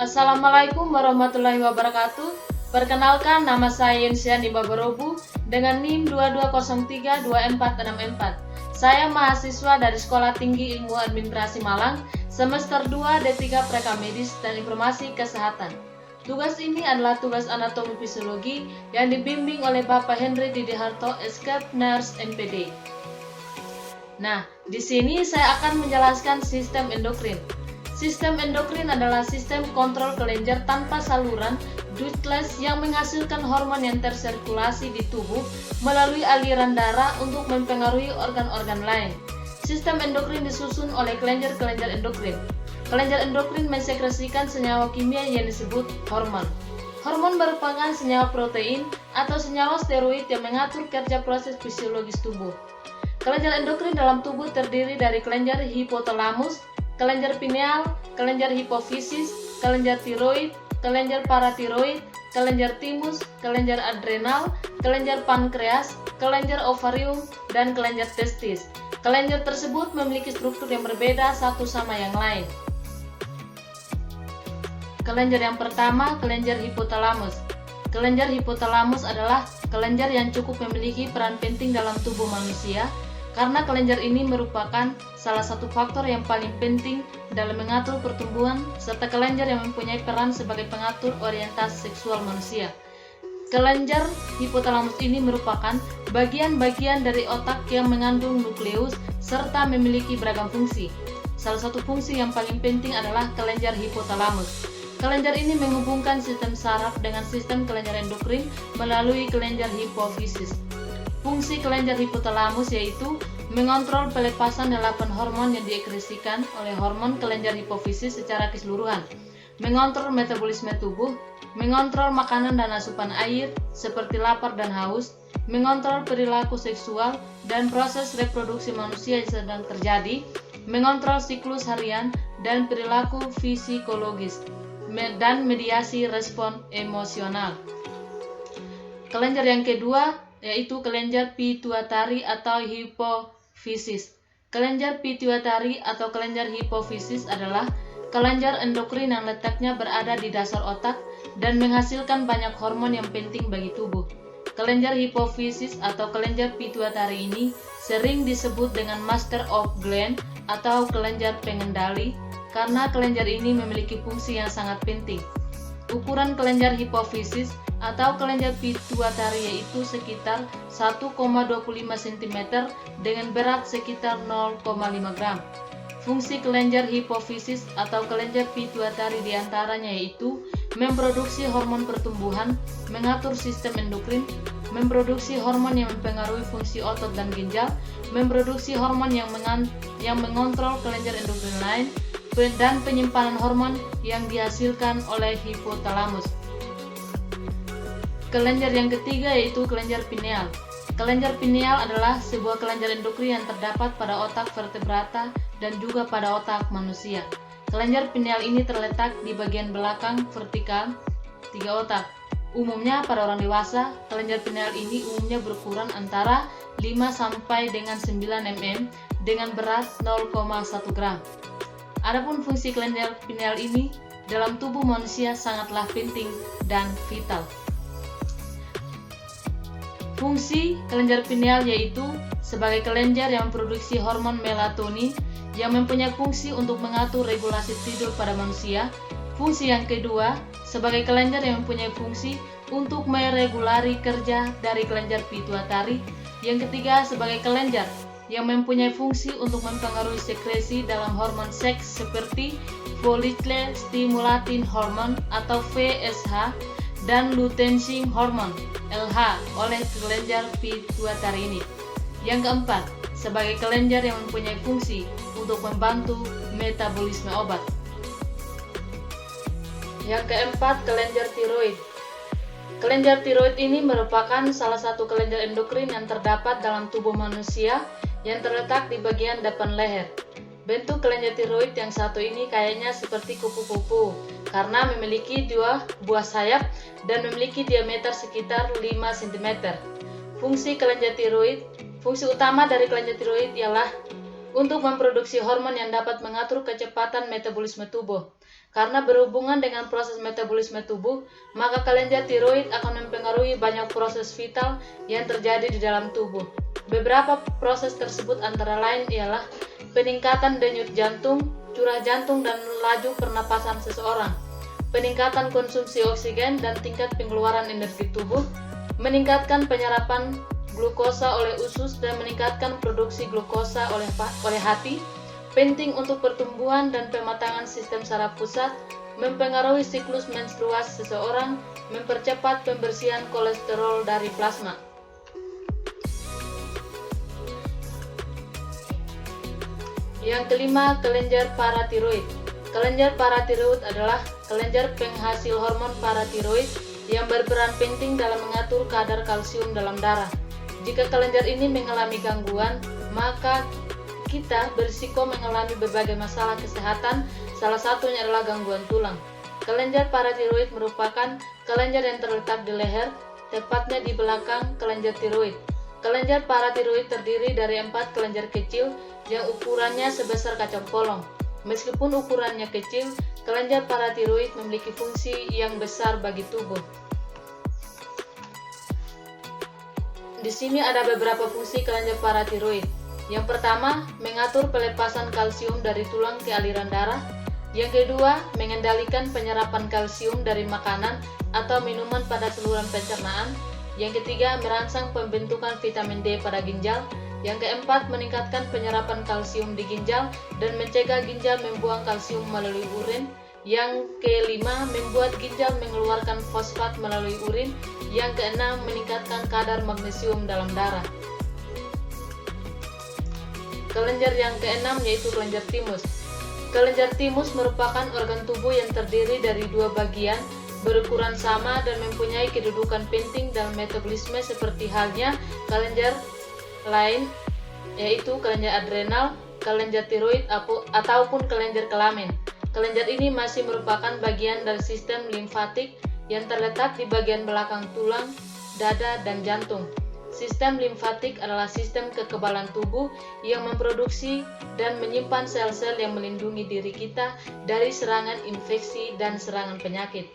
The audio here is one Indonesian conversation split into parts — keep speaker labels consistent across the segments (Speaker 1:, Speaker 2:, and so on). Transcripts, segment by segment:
Speaker 1: Assalamualaikum warahmatullahi wabarakatuh. Perkenalkan, nama saya Yensian Ibabarobu dengan NIM 22032464. Saya mahasiswa dari Sekolah Tinggi Ilmu Administrasi Malang, semester 2 D3 Preka Medis dan Informasi Kesehatan. Tugas ini adalah tugas anatomi fisiologi yang dibimbing oleh Bapak Henry Didiharto, Escape Nurse MPD. Nah, di sini saya akan menjelaskan sistem endokrin. Sistem endokrin adalah sistem kontrol kelenjar tanpa saluran ductless yang menghasilkan hormon yang tersirkulasi di tubuh melalui aliran darah untuk mempengaruhi organ-organ lain. Sistem endokrin disusun oleh kelenjar-kelenjar endokrin. Kelenjar endokrin mensekresikan senyawa kimia yang disebut hormon. Hormon merupakan senyawa protein atau senyawa steroid yang mengatur kerja proses fisiologis tubuh. Kelenjar endokrin dalam tubuh terdiri dari kelenjar hipotalamus, kelenjar pineal, kelenjar hipofisis, kelenjar tiroid, kelenjar paratiroid, kelenjar timus, kelenjar adrenal, kelenjar pankreas, kelenjar ovarium, dan kelenjar testis. Kelenjar tersebut memiliki struktur yang berbeda satu sama yang lain. Kelenjar yang pertama, kelenjar hipotalamus. Kelenjar hipotalamus adalah kelenjar yang cukup memiliki peran penting dalam tubuh manusia, karena kelenjar ini merupakan salah satu faktor yang paling penting dalam mengatur pertumbuhan, serta kelenjar yang mempunyai peran sebagai pengatur orientasi seksual manusia. Kelenjar hipotalamus ini merupakan bagian-bagian dari otak yang mengandung nukleus serta memiliki beragam fungsi. Salah satu fungsi yang paling penting adalah kelenjar hipotalamus. Kelenjar ini menghubungkan sistem saraf dengan sistem kelenjar endokrin melalui kelenjar hipofisis. Fungsi kelenjar hipotalamus yaitu mengontrol pelepasan 8 hormon yang diekskresikan oleh hormon kelenjar hipofisis secara keseluruhan, mengontrol metabolisme tubuh, mengontrol makanan dan asupan air seperti lapar dan haus, mengontrol perilaku seksual dan proses reproduksi manusia yang sedang terjadi, mengontrol siklus harian dan perilaku psikologis, dan mediasi respon emosional. Kelenjar yang kedua yaitu kelenjar pituitari atau hipofisis. Kelenjar pituitari atau kelenjar hipofisis adalah kelenjar endokrin yang letaknya berada di dasar otak dan menghasilkan banyak hormon yang penting bagi tubuh. Kelenjar hipofisis atau kelenjar pituitari ini sering disebut dengan master of gland atau kelenjar pengendali karena kelenjar ini memiliki fungsi yang sangat penting. Ukuran kelenjar hipofisis atau kelenjar pituitari yaitu sekitar 1,25 cm dengan berat sekitar 0,5 gram. Fungsi kelenjar hipofisis atau kelenjar pituitari diantaranya yaitu memproduksi hormon pertumbuhan, mengatur sistem endokrin, memproduksi hormon yang mempengaruhi fungsi otot dan ginjal, memproduksi hormon yang mengontrol kelenjar endokrin lain, dan penyimpanan hormon yang dihasilkan oleh hipotalamus. Kelenjar yang ketiga yaitu kelenjar pineal. Kelenjar pineal adalah sebuah kelenjar endokrin yang terdapat pada otak vertebrata dan juga pada otak manusia. Kelenjar pineal ini terletak di bagian belakang vertikal 3 otak. Umumnya pada orang dewasa, kelenjar pineal ini umumnya berukuran antara 5 sampai dengan 9 mm dengan berat 0,1 gram. Adapun fungsi kelenjar pineal ini dalam tubuh manusia sangatlah penting dan vital. Fungsi kelenjar pineal yaitu sebagai kelenjar yang memproduksi hormon melatonin yang mempunyai fungsi untuk mengatur regulasi tidur pada manusia. Fungsi yang kedua, sebagai kelenjar yang mempunyai fungsi untuk meregulasi kerja dari kelenjar pituitari. Yang ketiga, sebagai kelenjar yang mempunyai fungsi untuk mempengaruhi sekresi dalam hormon seks seperti follicle stimulating hormone atau FSH dan luteinizing hormone LH oleh kelenjar pituitari ini. Yang keempat, sebagai kelenjar yang mempunyai fungsi untuk membantu metabolisme obat. Yang keempat, kelenjar tiroid. Kelenjar tiroid ini merupakan salah satu kelenjar endokrin yang terdapat dalam tubuh manusia yang terletak di bagian depan leher. Bentuk kelenjar tiroid yang satu ini kayaknya seperti kupu-kupu karena memiliki 2 buah sayap dan memiliki diameter sekitar 5 cm. Fungsi utama dari kelenjar tiroid ialah untuk memproduksi hormon yang dapat mengatur kecepatan metabolisme tubuh. Karena berhubungan dengan proses metabolisme tubuh, maka kelenjar tiroid akan mempengaruhi banyak proses vital yang terjadi di dalam tubuh. Beberapa proses tersebut antara lain ialah peningkatan denyut jantung, curah jantung dan laju pernapasan seseorang, peningkatan konsumsi oksigen dan tingkat pengeluaran energi tubuh, meningkatkan penyerapan glukosa oleh usus dan meningkatkan produksi glukosa oleh hati, penting untuk pertumbuhan dan pematangan sistem saraf pusat, mempengaruhi siklus menstruasi seseorang, mempercepat pembersihan kolesterol dari plasma. Yang kelima, kelenjar paratiroid. Kelenjar paratiroid adalah kelenjar penghasil hormon paratiroid yang berperan penting dalam mengatur kadar kalsium dalam darah. Jika kelenjar ini mengalami gangguan, maka kita berisiko mengalami berbagai masalah kesehatan, salah satunya adalah gangguan tulang. Kelenjar paratiroid merupakan kelenjar yang terletak di leher, tepatnya di belakang kelenjar tiroid. Kelenjar paratiroid terdiri dari 4 kelenjar kecil yang ukurannya sebesar kacang polong. Meskipun ukurannya kecil, kelenjar paratiroid memiliki fungsi yang besar bagi tubuh. Di sini ada beberapa fungsi kelenjar paratiroid. Yang pertama, mengatur pelepasan kalsium dari tulang ke aliran darah. Yang kedua, mengendalikan penyerapan kalsium dari makanan atau minuman pada saluran pencernaan. Yang ketiga, merangsang pembentukan vitamin D pada ginjal. Yang keempat, meningkatkan penyerapan kalsium di ginjal dan mencegah ginjal membuang kalsium melalui urin. Yang kelima, membuat ginjal mengeluarkan fosfat melalui urin. Yang keenam, meningkatkan kadar magnesium dalam darah. Kelenjar yang keenam yaitu kelenjar timus. Kelenjar timus merupakan organ tubuh yang terdiri dari 2 bagian, berukuran sama dan mempunyai kedudukan penting dalam metabolisme seperti halnya kelenjar lain, yaitu kelenjar adrenal, kelenjar tiroid ataupun kelenjar kelamin. Kelenjar ini masih merupakan bagian dari sistem limfatik yang terletak di bagian belakang tulang, dada, dan jantung. Sistem limfatik adalah sistem kekebalan tubuh yang memproduksi dan menyimpan sel-sel yang melindungi diri kita dari serangan infeksi dan serangan penyakit.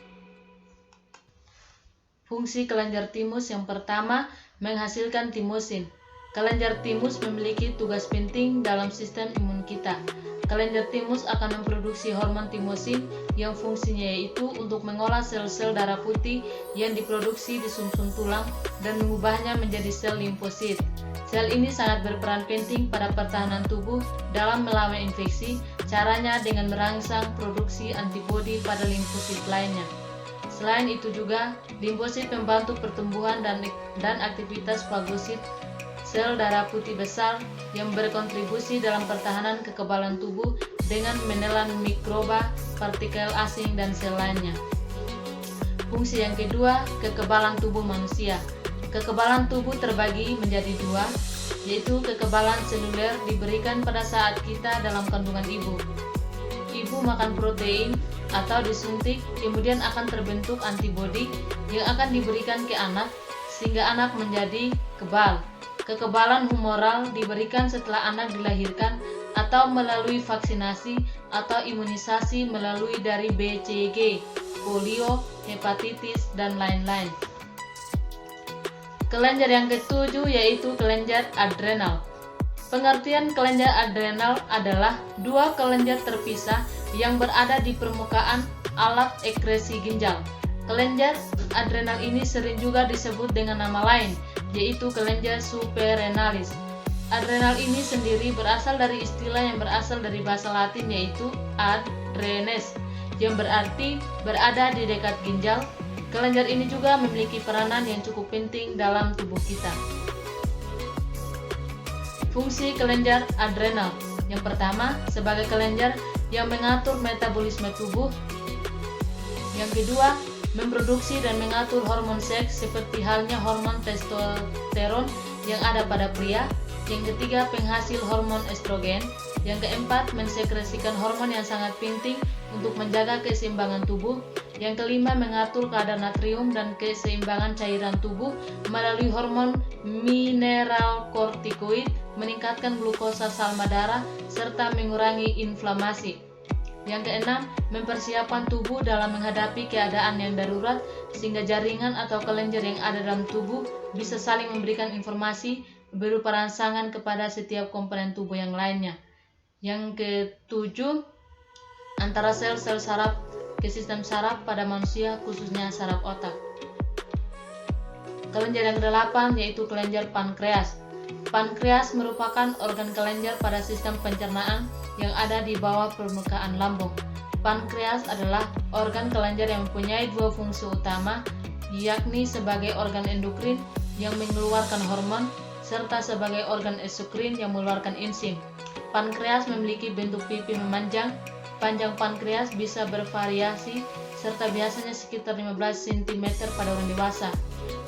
Speaker 1: Fungsi kelenjar timus yang pertama, menghasilkan timosin. Kelenjar timus memiliki tugas penting dalam sistem imun kita. Kelenjar timus akan memproduksi hormon timosin yang fungsinya yaitu untuk mengolah sel-sel darah putih yang diproduksi di sumsum tulang dan mengubahnya menjadi sel limfosit. Sel ini sangat berperan penting pada pertahanan tubuh dalam melawan infeksi, caranya dengan merangsang produksi antibodi pada limfosit lainnya. Selain itu juga, limfosit membantu pertumbuhan dan aktivitas fagosit sel darah putih besar yang berkontribusi dalam pertahanan kekebalan tubuh dengan menelan mikroba, partikel asing, dan sel lainnya. Fungsi yang kedua, kekebalan tubuh manusia. Kekebalan tubuh terbagi menjadi 2, yaitu kekebalan seluler diberikan pada saat kita dalam kandungan ibu. Ibu makan protein atau disuntik, kemudian akan terbentuk antibodi yang akan diberikan ke anak sehingga anak menjadi kebal. Kekebalan humoral diberikan setelah anak dilahirkan atau melalui vaksinasi atau imunisasi melalui dari BCG, polio, hepatitis, dan lain-lain. Kelenjar yang ketujuh yaitu kelenjar adrenal. Pengertian kelenjar adrenal adalah 2 kelenjar terpisah yang berada di permukaan alat ekresi ginjal. Kelenjar adrenal ini sering juga disebut dengan nama lain, yaitu kelenjar suprarenalis. Adrenal ini sendiri berasal dari istilah yang berasal dari bahasa Latin yaitu adrenes, yang berarti berada di dekat ginjal. Kelenjar ini juga memiliki peranan yang cukup penting dalam tubuh kita. Fungsi kelenjar adrenal. Yang pertama, sebagai kelenjar yang mengatur metabolisme tubuh. Yang kedua, memproduksi dan mengatur hormon seks seperti halnya hormon testosteron yang ada pada pria. Yang ketiga, penghasil hormon estrogen. Yang keempat, mensekresikan hormon yang sangat penting untuk menjaga keseimbangan tubuh. Yang kelima, mengatur kadar natrium dan keseimbangan cairan tubuh melalui hormon mineralkortikoid, meningkatkan glukosa salma darah, serta mengurangi inflamasi. Yang keenam, mempersiapkan tubuh dalam menghadapi keadaan yang darurat sehingga jaringan atau kelenjar yang ada dalam tubuh bisa saling memberikan informasi berupa rangsangan kepada setiap komponen tubuh yang lainnya. Yang ketujuh, antara sel-sel saraf ke sistem saraf pada manusia, khususnya saraf otak. Kelenjar yang kedelapan yaitu kelenjar pankreas. Pankreas merupakan organ kelenjar pada sistem pencernaan yang ada di bawah permukaan lambung. Pankreas adalah organ kelenjar yang mempunyai dua fungsi utama, yakni sebagai organ endokrin yang mengeluarkan hormon, serta sebagai organ eksokrin yang mengeluarkan enzim. Pankreas memiliki bentuk pipi memanjang. Panjang pankreas bisa bervariasi, serta biasanya sekitar 15 cm pada orang dewasa.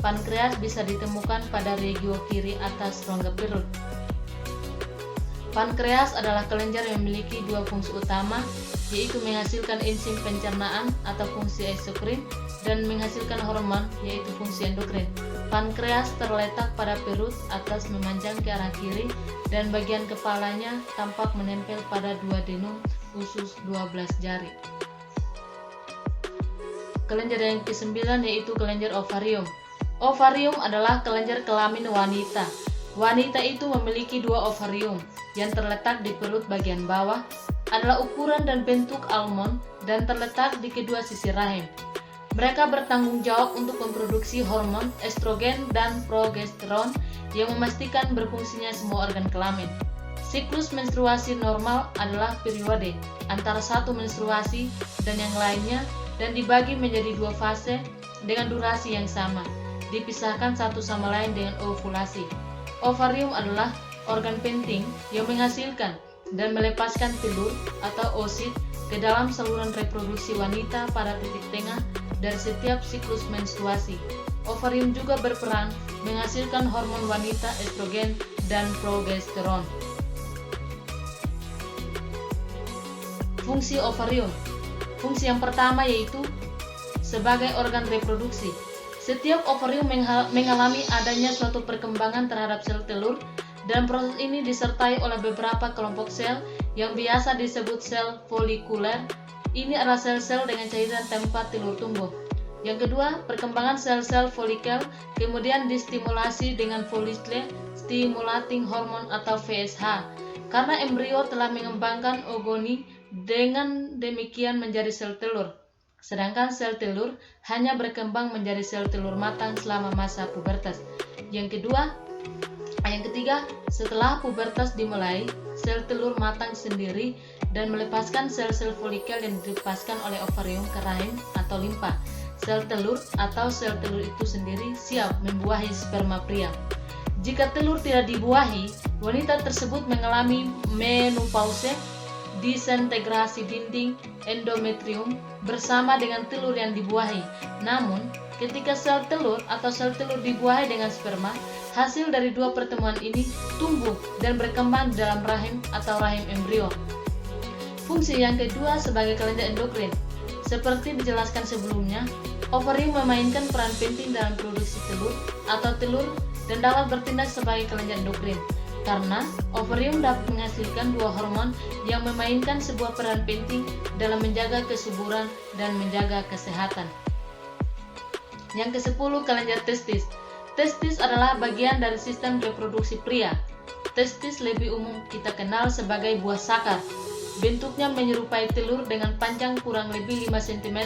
Speaker 1: Pankreas bisa ditemukan pada regio kiri atas rongga perut. Pankreas adalah kelenjar yang memiliki dua fungsi utama, yaitu menghasilkan enzim pencernaan atau fungsi eksokrin dan menghasilkan hormon, yaitu fungsi endokrin. Pankreas terletak pada perut atas memanjang ke arah kiri dan bagian kepalanya tampak menempel pada dua denum usus 12 jari. Kelenjar yang ke-9 yaitu kelenjar ovarium. Ovarium adalah kelenjar kelamin wanita. Wanita itu memiliki dua ovarium yang terletak di perut bagian bawah, adalah ukuran dan bentuk almond dan terletak di kedua sisi rahim. Mereka bertanggung jawab untuk memproduksi hormon estrogen dan progesteron yang memastikan berfungsinya semua organ kelamin. Siklus menstruasi normal adalah periode antara satu menstruasi dan yang lainnya dan dibagi menjadi dua fase dengan durasi yang sama, dipisahkan satu sama lain dengan ovulasi. Ovarium adalah organ penting yang menghasilkan dan melepaskan telur atau oosit ke dalam saluran reproduksi wanita pada titik tengah dari setiap siklus menstruasi. Ovarium juga berperan menghasilkan hormon wanita estrogen dan progesteron. Fungsi ovarium. Fungsi yang pertama yaitu sebagai organ reproduksi. Setiap ovarium mengalami adanya suatu perkembangan terhadap sel telur, dan proses ini disertai oleh beberapa kelompok sel yang biasa disebut sel folikuler. Ini adalah sel-sel dengan cairan tempat telur tumbuh. Yang kedua, perkembangan sel-sel folikel kemudian distimulasi dengan follicle stimulating hormone atau FSH, karena embrio telah mengembangkan ogoni, dengan demikian menjadi sel telur. Sedangkan sel telur hanya berkembang menjadi sel telur matang selama masa pubertas. Yang ketiga, setelah pubertas dimulai, sel telur matang sendiri dan melepaskan sel-sel folikel yang dilepaskan oleh ovarium ke rahim atau limpa. Sel telur atau sel telur itu sendiri siap membuahi sperma pria. Jika telur tidak dibuahi, wanita tersebut mengalami menopause, disintegrasi dinding endometrium bersama dengan telur yang dibuahi. Namun, ketika sel telur atau sel telur dibuahi dengan sperma, hasil dari dua pertemuan ini tumbuh dan berkembang di dalam rahim atau rahim embrio. Fungsi yang kedua sebagai kelenjar endokrin. Seperti dijelaskan sebelumnya, ovarium memainkan peran penting dalam produksi telur atau telur dan dapat bertindak sebagai kelenjar endokrin. Karena ovarium dapat menghasilkan dua hormon yang memainkan sebuah peran penting dalam menjaga kesuburan dan menjaga kesehatan. Yang ke-10, kelenjar testis. Testis adalah bagian dari sistem reproduksi pria. Testis lebih umum kita kenal sebagai buah sakar. Bentuknya menyerupai telur dengan panjang kurang lebih 5 cm,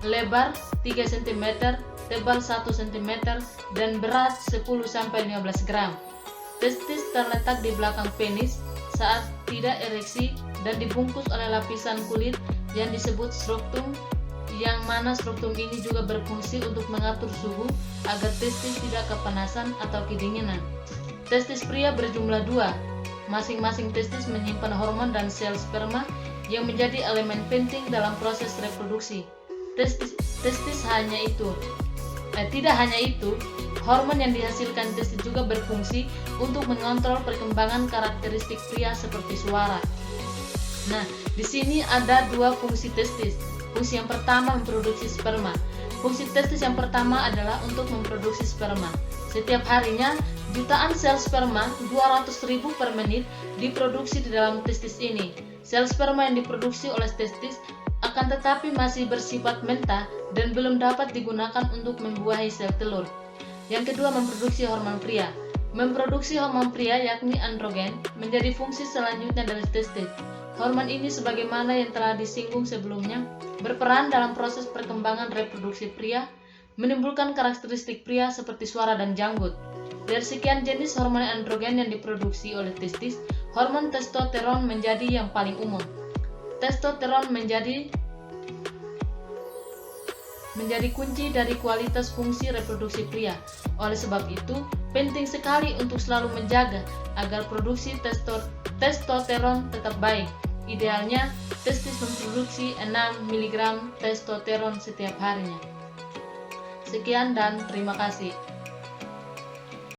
Speaker 1: lebar 3 cm, tebal 1 cm, dan berat 10-15 gram. Testis terletak di belakang penis saat tidak ereksi dan dibungkus oleh lapisan kulit yang disebut struktum, yang mana struktum ini juga berfungsi untuk mengatur suhu agar testis tidak kepanasan atau kedinginan. Testis pria berjumlah 2. Masing-masing testis menyimpan hormon dan sel sperma yang menjadi elemen penting dalam proses reproduksi. Tidak hanya itu, hormon yang dihasilkan testis juga berfungsi untuk mengontrol perkembangan karakteristik pria seperti suara. Nah, di sini ada dua fungsi testis. Fungsi yang pertama memproduksi sperma. Fungsi testis yang pertama adalah untuk memproduksi sperma. Setiap harinya, jutaan sel sperma 200.000 per menit diproduksi di dalam testis ini. Sel sperma yang diproduksi oleh testis akan tetapi masih bersifat mentah dan belum dapat digunakan untuk membuahi sel telur. Yang kedua, memproduksi hormon pria. Memproduksi hormon pria yakni androgen menjadi fungsi selanjutnya dari testis. Hormon ini sebagaimana yang telah disinggung sebelumnya berperan dalam proses perkembangan reproduksi pria, menimbulkan karakteristik pria seperti suara dan janggut. Dari sekian jenis hormon androgen yang diproduksi oleh testis, hormon testosteron menjadi yang paling umum. Testosteron menjadi kunci dari kualitas fungsi reproduksi pria. Oleh sebab itu, penting sekali untuk selalu menjaga agar produksi testosteron tetap baik. Idealnya, testis memproduksi 6 mg testosteron setiap harinya. Sekian dan terima kasih.